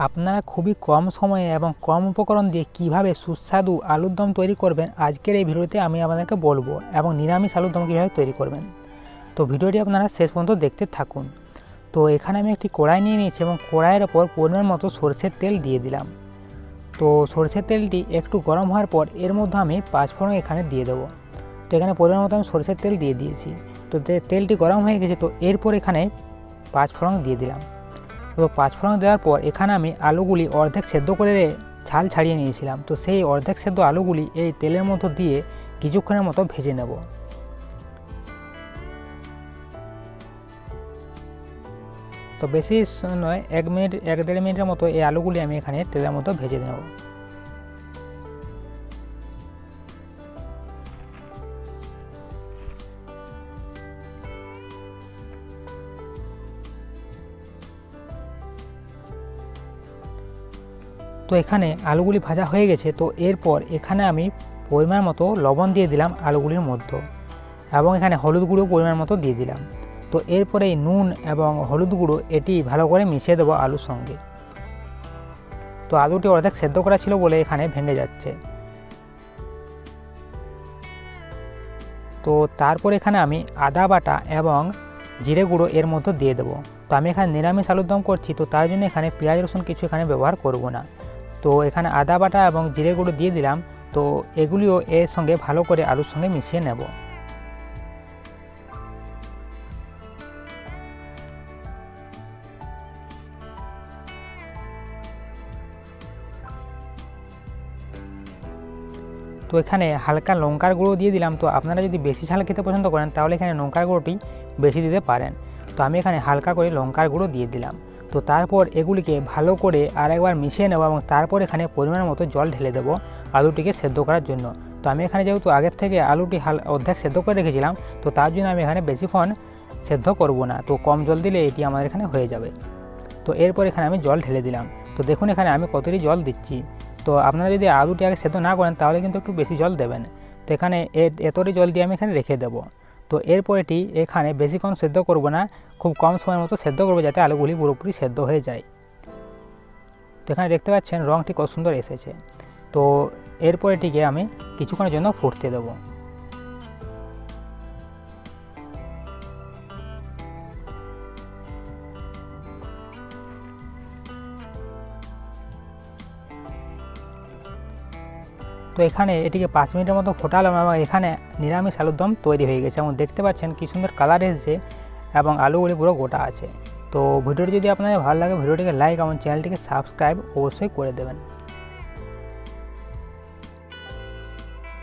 আপনারা খুবই কম সময়ে এবং কম উপকরণ দিয়ে কিভাবে সুস্বাদু আলুর দম তৈরি করবেন আজকের এই ভিডিওতে আমি আপনাদেরকে বলবো, এবং নিরামিষ আলুর দম কীভাবে তৈরি করবেন। তো ভিডিওটি আপনারা শেষ পর্যন্ত দেখতে থাকুন। তো এখানে আমি একটি কড়াই নিয়ে নিয়েছি এবং কড়াইয়ের ওপর পরিমাণ মতো সরষের তেল দিয়ে দিলাম। তো সরষের তেলটি একটু গরম হওয়ার পর এর মধ্যে আমি পাঁচফোড়ন এখানে দিয়ে দেবো। তো এখানে পরিমাণ মতো আমি সরষের তেল দিয়ে দিয়েছি। তো তেলটি গরম হয়ে গেছে, তো এরপর এখানে পাঁচফোড়ন দিয়ে দিলাম। তো পাঁচফোড়ন দেওয়ার পর এখানে আমি আলুগুলি অর্ধেক সেদ্ধ করে ছাল ছাড়িয়ে নিয়েছিলাম। তো সেই অর্ধেক সেদ্ধ আলুগুলি এই তেলের মধ্যে দিয়ে কিছুক্ষণের মতো ভেজে নেব। তো বেশি নয়, 1 মিনিট 1-1.5 মিনিটের মতো এই আলুগুলি আমি এখানে তেলের মতো ভেজে নেব। তো এখানে আলুগুলি ভাজা হয়ে গেছে। তো এরপর এখানে আমি পরিমাণ মতো লবণ দিয়ে দিলাম আলুগুলির মধ্যে, এবং এখানে হলুদ গুঁড়ো পরিমাণ মতো দিয়ে দিলাম। তো এরপরে এই নুন এবং হলুদ গুঁড়ো এটি ভালো করে মিশিয়ে দেবো আলুর সঙ্গে। তো আলুটি অর্ধেক সেদ্ধ করা ছিল বলে এখানে ভেঙে যাচ্ছে। তো তারপর এখানে আমি আদা বাটা এবং জিরে গুঁড়ো এর মধ্যে দিয়ে দেবো। তো আমি এখানে নিরামিষ আলুর দম করছি, তো তার জন্য এখানে পেঁয়াজ রসুন কিছু এখানে ব্যবহার করব না। তো এখানে আদা বাটা এবং জিরে গুঁড়ো দিয়ে দিলাম। তো এগুলিও এর সঙ্গে ভালো করে আলুর সঙ্গে মিশিয়ে নেব। তো এখানে হালকা লঙ্কার গুঁড়ো দিয়ে দিলাম। তো আপনারা যদি বেশি ঝাল খেতে পছন্দ করেন তাহলে এখানে লঙ্কার গুঁড়োটি বেশি দিতে পারেন। তো আমি এখানে হালকা করে লঙ্কার গুঁড়ো দিয়ে দিলাম। তো তারপর এগুলিকে ভালো করে আরেকবার মিশিয়ে নেব, এবং তারপর এখানে পরিমাণ মতো জল ঢেলে দেবো আলুটিকে সেদ্ধ করার জন্য। তো আমি এখানে যেহেতু আগের থেকে আলুটি অর্ধেক সেদ্ধ করে রেখেছিলাম, তো তার জন্য আমি এখানে বেশিক্ষণ সেদ্ধ করব না। তো কম জল দিলে এটি আমার এখানে হয়ে যাবে। তো এরপর এখানে আমি জল ঢেলে দিলাম। তো দেখুন এখানে আমি কতটি জল দিচ্ছি। তো আপনারা যদি আলুটি আগে সেদ্ধ না করেন তাহলে কিন্তু একটু বেশি জল দেবেন। তো এখানে এতটি জল দিয়ে আমি এখানে রেখে দেব। তো এরপর এটি এখানে বেশিক্ষণ সেদ্ধ করব না, খুব কম সময়ের মতো সেদ্ধ করবো যাতে আলুগুলি পুরোপুরি সেদ্ধ হয়ে যায়। তো এখানে দেখতে পাচ্ছেন রঙটি কত সুন্দর এসেছে। তো এরপর এটিকে আমি কিছুক্ষণের জন্য ফুটতে দেবো। তো এখানে এটিকে 5 মিনিটের মতো ফোটালাম, এবং এখানে নিরামিষ আলুর দম তৈরি হয়ে গেছে, এবং দেখতে পাচ্ছেন কী সুন্দর কালার এসেছে এবং আলুগুলি পুরো গোটা আছে। তো ভিডিওটি যদি আপনাদের ভালো লাগে ভিডিওটিকে লাইক এবং চ্যানেলটিকে সাবস্ক্রাইব অবশ্যই করে দেবেন।